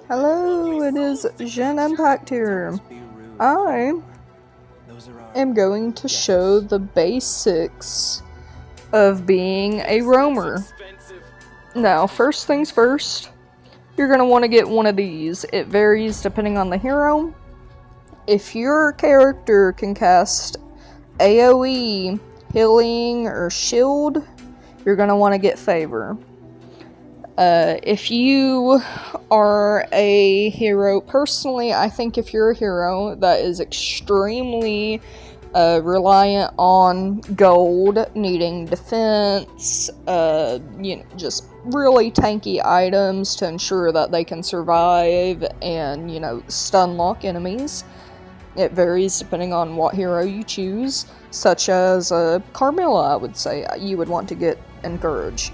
Hello, it is Gen Impact here. I am going to show the basics of being a roamer. Now, first things first, you're going to want to get one of these. It varies depending on the hero. If your character can cast AoE, healing, or shield, you're going to want to get Favor. If you are a hero, personally, I think if you're a hero that is extremely reliant on gold, needing defense, just really tanky items to ensure that they can survive and, stun lock enemies. It varies depending on what hero you choose, such as Carmilla, I would say you would want to get Encourage.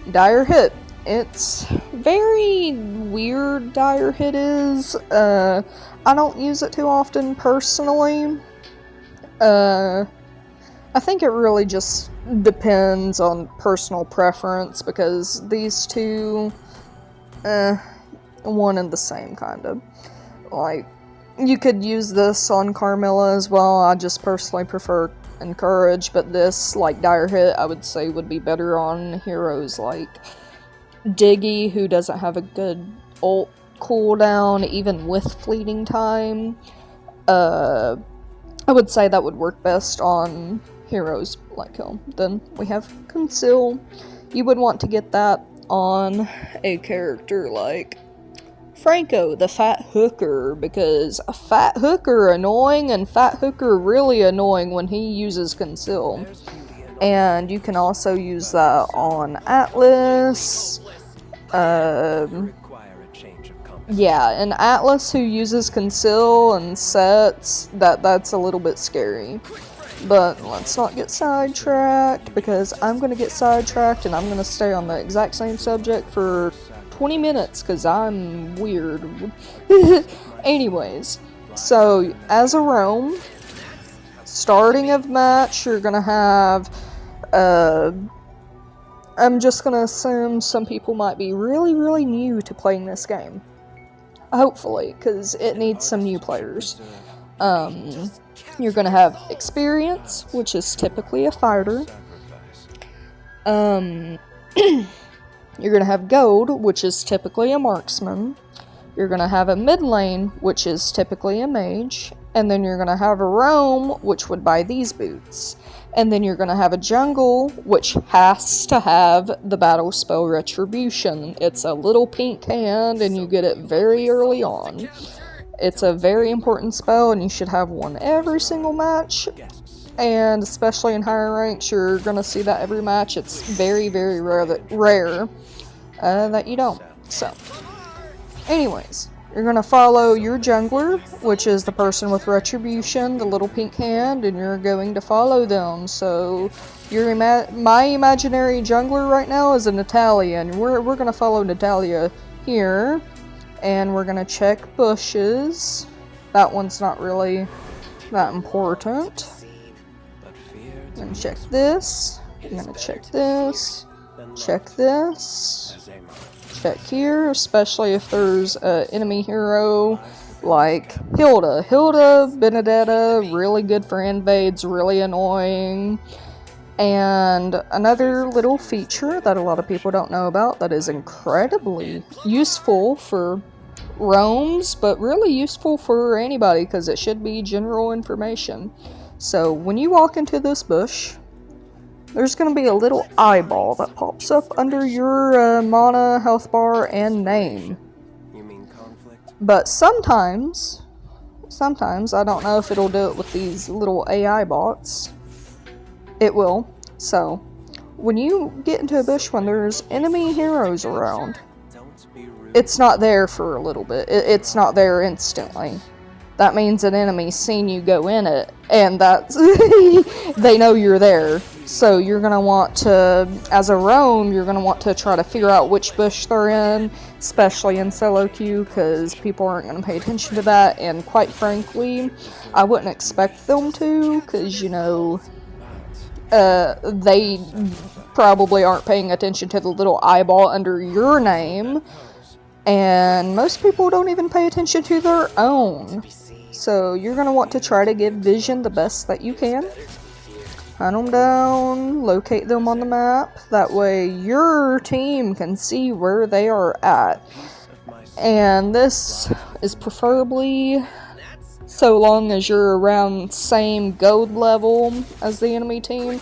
Dire Hit. It's very weird, Dire Hit is. I don't use it too often personally. I think it really just depends on personal preference because these two, one and the same kind of. Like, you could use this on Carmilla as well. I just personally prefer Encourage, but this, like Dire Hit, I would say would be better on heroes like Diggy, who doesn't have a good ult cooldown, even with fleeting time. I would say that would work best on heroes like him. Then we have Conceal. You would want to get that on a character like Franco, the Fat Hooker, because a Fat Hooker annoying and Fat Hooker really annoying when he uses Conceal. And you can also use that on Atlas. Yeah, an Atlas who uses Conceal and sets, that's a little bit scary. But let's not get sidetracked, because I'm going to get sidetracked and I'm going to stay on the exact same subject for 20 minutes, because I'm weird. Anyways, so as a roam, starting of match, you're going to have, I'm just going to assume some people might be really, really new to playing this game. Hopefully, because it needs some new players. You're going to have Experience, which is typically a fighter. You're going to have Gold, which is typically a marksman. You're going to have a mid lane, which is typically a mage. And then you're going to have a roam, which would buy these boots. And then you're going to have a jungle, which has to have the battle spell Retribution. It's a little pink hand, and you get it very early on. It's a very important spell, and you should have one every single match. And especially in higher ranks, you're going to see that every match. It's very, very rare that you don't. So, anyways, you're going to follow your jungler, which is the person with Retribution, the little pink hand, and you're going to follow them. So, my imaginary jungler right now is a Natalia, and we're going to follow Natalia here. And we're going to check bushes. That one's not really that important. I'm going to check this. I'm going to check this. Check this. Check here, especially if there's an enemy hero like Hilda. Hilda, Benedetta, really good for invades, really annoying. And another little feature that a lot of people don't know about that is incredibly useful for roams, but really useful for anybody because it should be general information. So when you walk into this bush, there's going to be a little eyeball that pops up under your mana, health bar, and name. But sometimes, I don't know if it'll do it with these little AI bots. It will. So, when you get into a bush when there's enemy heroes around, it's not there for a little bit. It's not there instantly. That means an enemy's seen you go in it, and that's they know you're there. So you're going to want to, as a roam, you're going to want to try to figure out which bush they're in, especially in solo queue, because people aren't going to pay attention to that, and quite frankly, I wouldn't expect them to, because, they probably aren't paying attention to the little eyeball under your name, And most people don't even pay attention to their own. So you're going to want to try to give vision the best that you can. Hunt them down, locate them on the map. That way your team can see where they are at. And this is preferably so long as you're around same gold level as the enemy team.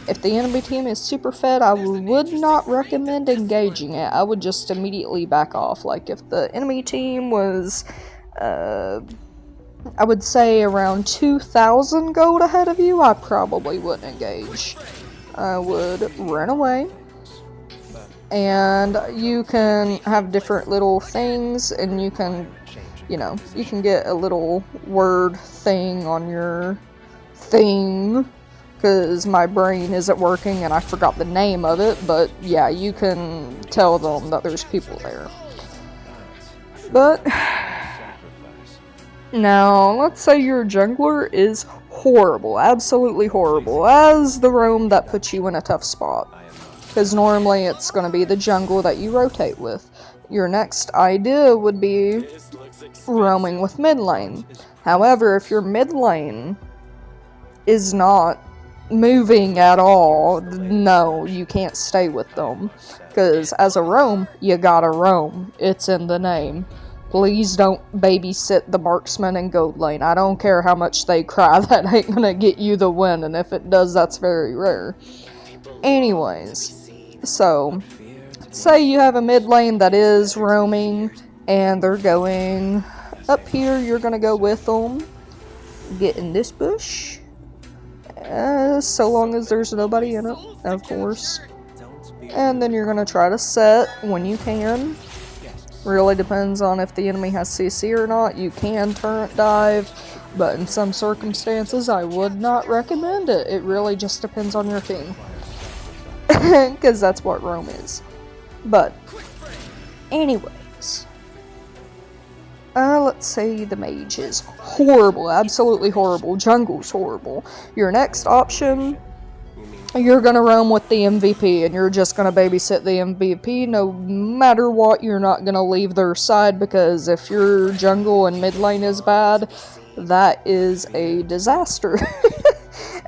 If the enemy team is super fed, I would not recommend engaging it. I would just immediately back off. Like if the enemy team was, I would say around 2,000 gold ahead of you, I probably wouldn't engage. I would run away. And you can have different little things, and you can, you know, you can get a little word thing on your thing, because my brain isn't working and I forgot the name of it, but yeah, you can tell them that there's people there. But now, let's say your jungler is horrible, absolutely horrible, as the roam that puts you in a tough spot. Because normally it's going to be the jungle that you rotate with. Your next idea would be roaming with mid lane. However, if your mid lane is not moving at all, no, you can't stay with them. Because as a roam, you gotta roam. It's in the name. Please don't babysit the marksman in gold lane. I don't care how much they cry, that ain't gonna get you the win, and if it does, that's very rare. Anyways, so say you have a mid lane that is roaming, and they're going up here, you're gonna go with them, get in this bush, so long as there's nobody in it, of course, and then you're gonna try to set when you can. Really depends on if the enemy has CC or not. You can turret dive, but in some circumstances I would not recommend it. It really just depends on your team, because that's what roam is. But anyways, let's say the mage is horrible, absolutely horrible. Jungle's horrible. Your next option, you're gonna roam with the MVP, and you're just gonna babysit the MVP. No matter what, you're not gonna leave their side, because if your jungle and mid lane is bad, that is a disaster.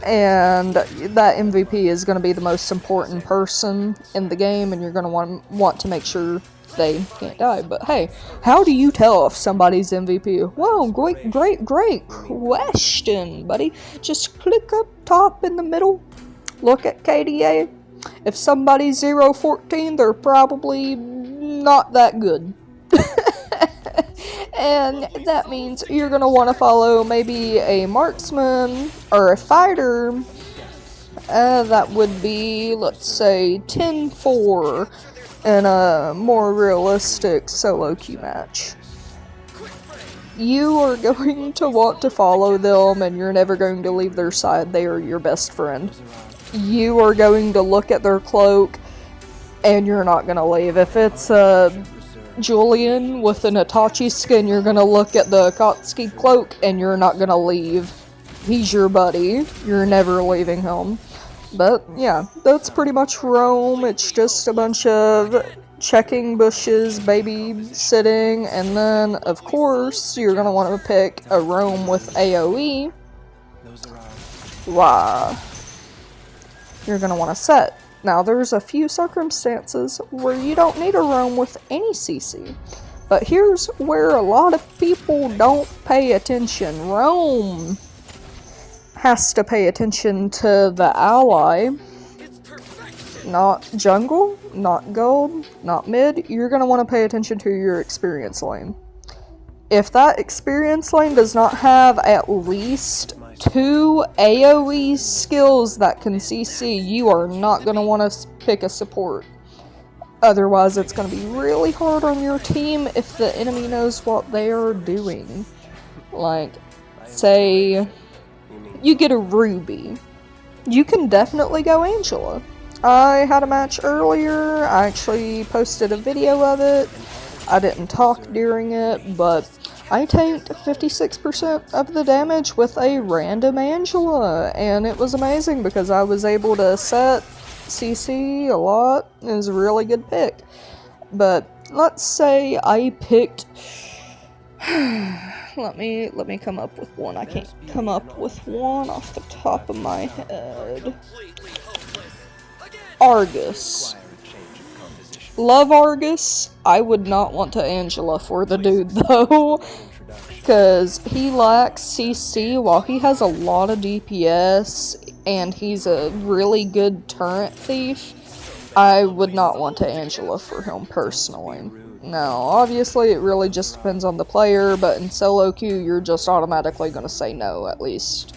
And that MVP is going to be the most important person in the game, and you're going to want to make sure they can't die. But hey, how do you tell if somebody's MVP? Whoa, great question, buddy. Just click up top in the middle, look at KDA. If somebody's 0-14, they're probably not that good. And that means you're going to want to follow maybe a marksman or a fighter. That would be, let's say, 10-4 in a more realistic solo queue match. You are going to want to follow them, and you're never going to leave their side. They are your best friend. You are going to look at their cloak, and you're not going to leave. If it's Julian with an Itachi skin, you're gonna look at the Akatsuki cloak and you're not gonna leave. He's your buddy. You're never leaving him. But yeah, that's pretty much roam. It's just a bunch of checking bushes, babysitting, and then of course you're gonna want to pick a roam with AoE. Wow. You're gonna want to set. Now, there's a few circumstances where you don't need a roam with any CC. But here's where a lot of people don't pay attention. Roam has to pay attention to the ally. Not jungle, not gold, not mid. You're going to want to pay attention to your experience lane. If that experience lane does not have at least 2 AoE skills that can CC, you are not going to want to pick a support. Otherwise, it's going to be really hard on your team if the enemy knows what they are doing. Like, say, you get a Ruby. You can definitely go Angela. I had a match earlier. I actually posted a video of it. I didn't talk during it, but I tanked 56% of the damage with a random Angela, and it was amazing because I was able to set CC a lot. It was a really good pick. But let's say I picked... let me come up with one. I can't come up with one off the top of my head. Argus. Love Argus. I would not want to Angela for the dude though, because he lacks CC while he has a lot of DPS and he's a really good turret thief. I would not want to Angela for him personally. Now, obviously it really just depends on the player, but in solo queue you're just automatically going to say no, at least.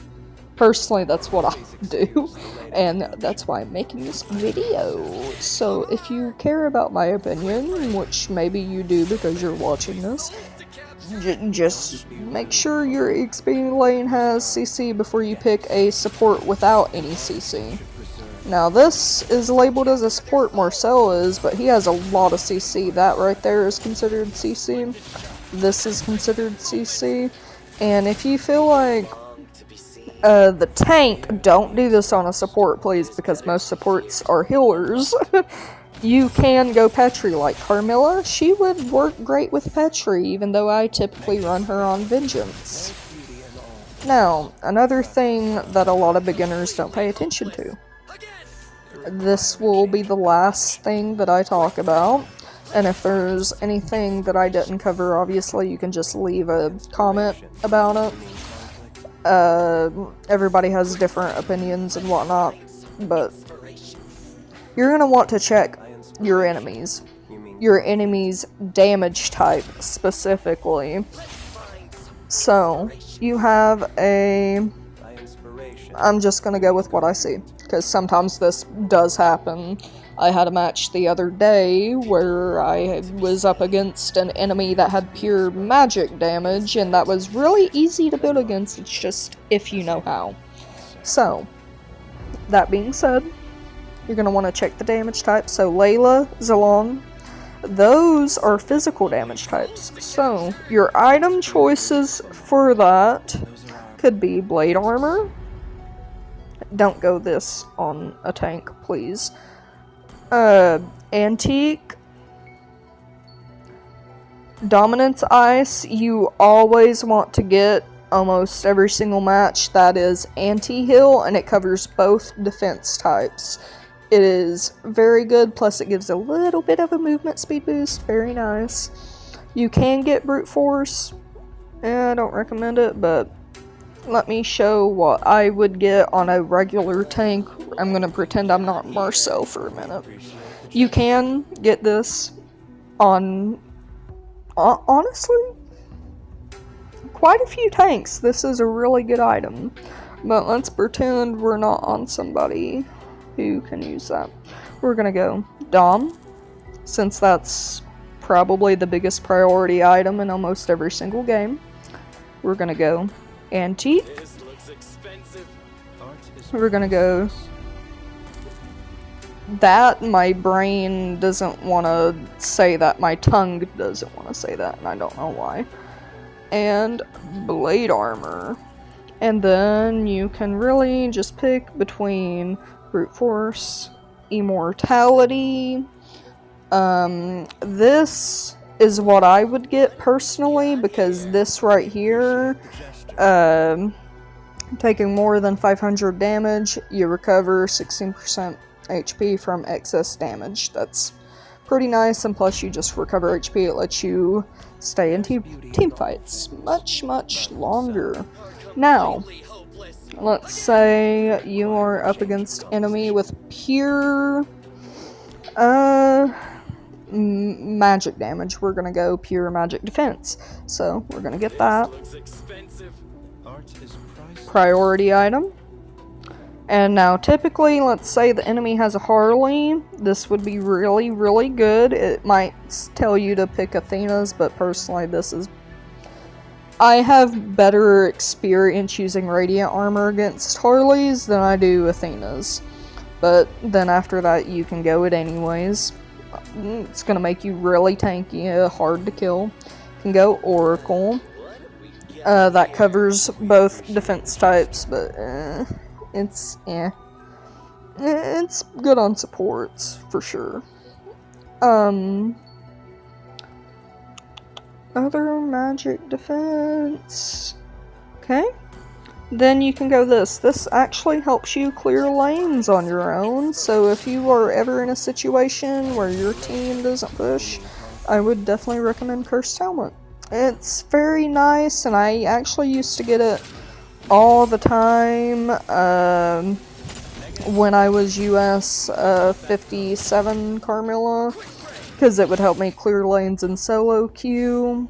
Personally, that's what I do, and that's why I'm making this video. So if you care about my opinion, which maybe you do because you're watching this, just make sure your XP lane has CC before you pick a support without any CC. Now this is labeled as a support, Marcel is, but he has a lot of CC. That right there is considered CC. This is considered CC. And if you feel like the tank, don't do this on a support, please, because most supports are healers. You can go Petri like Carmilla. She would work great with Petri, even though I typically run her on Vengeance. Now, another thing that a lot of beginners don't pay attention to. This will be the last thing that I talk about, and if there's anything that I didn't cover, obviously you can just leave a comment about it. Everybody has different opinions and whatnot, but you're going to want to check your enemies. Your enemy's damage type, specifically. So, you have a... I'm just going to go with what I see, because sometimes this does happen. I had a match the other day where I was up against an enemy that had pure magic damage, and that was really easy to build against, it's just if you know how. So, that being said, you're going to want to check the damage type. So Layla, Zilong, those are physical damage types. So, your item choices for that could be blade armor. Don't go this on a tank, please. Antique, Dominance Ice, you always want to get almost every single match. That is anti-heal, and it covers both defense types. It is very good, plus it gives a little bit of a movement speed boost, very nice. You can get Brute Force, I don't recommend it, but let me show what I would get on a regular tank. I'm going to pretend I'm not Marcel for a minute. You can get this on, honestly, quite a few tanks. This is a really good item. But let's pretend we're not on somebody who can use that. We're going to go Dom, since that's probably the biggest priority item in almost every single game. We're going to go Antique. We're gonna go that. My brain doesn't want to say that. My tongue doesn't want to say that, and I don't know why. And blade armor. And then you can really just pick between brute force, immortality. This is what I would get personally, because this right here, taking more than 500 damage, you recover 16% HP from excess damage. That's pretty nice, and plus you just recover HP, it lets you stay in team fights much, much longer. Now, let's say you are up against enemy with pure magic damage. We're gonna go pure magic defense. So, we're gonna get that. Priority item. And now typically, let's say the enemy has a Harley. This would be really, really good. It might tell you to pick Athena's, but personally this is... I have better experience using Radiant Armor against Harleys than I do Athena's. But then after that you can go it anyways. It's going to make you really tanky, hard to kill. You can go Oracle. That covers both defense types, but it's good on supports, for sure. Other magic defense. Okay. Then you can go this. This actually helps you clear lanes on your own, so if you are ever in a situation where your team doesn't push, I would definitely recommend Cursed Helmet. It's very nice, and I actually used to get it all the time when I was US 57 Carmilla, because it would help me clear lanes in solo queue.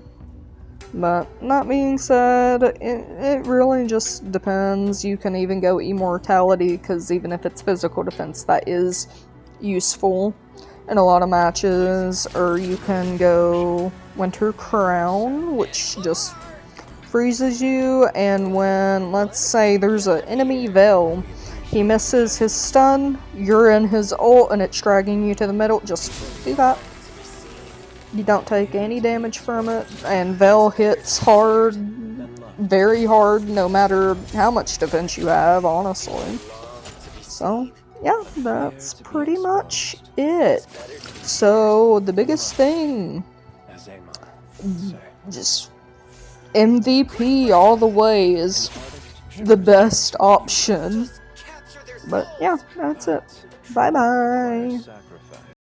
But that being said, it really just depends. You can even go Immortality, because even if it's physical defense, that is useful in a lot of matches. Or you can go Winter Crown, which just freezes you, and when, let's say, there's an enemy Veil, he misses his stun, you're in his ult, and it's dragging you to the middle, just do that. You don't take any damage from it, and Veil hits hard, very hard, no matter how much defense you have, honestly. So, yeah, that's pretty much it. So, the biggest thing, just MVP all the way is the best option. But yeah, that's it. Bye bye.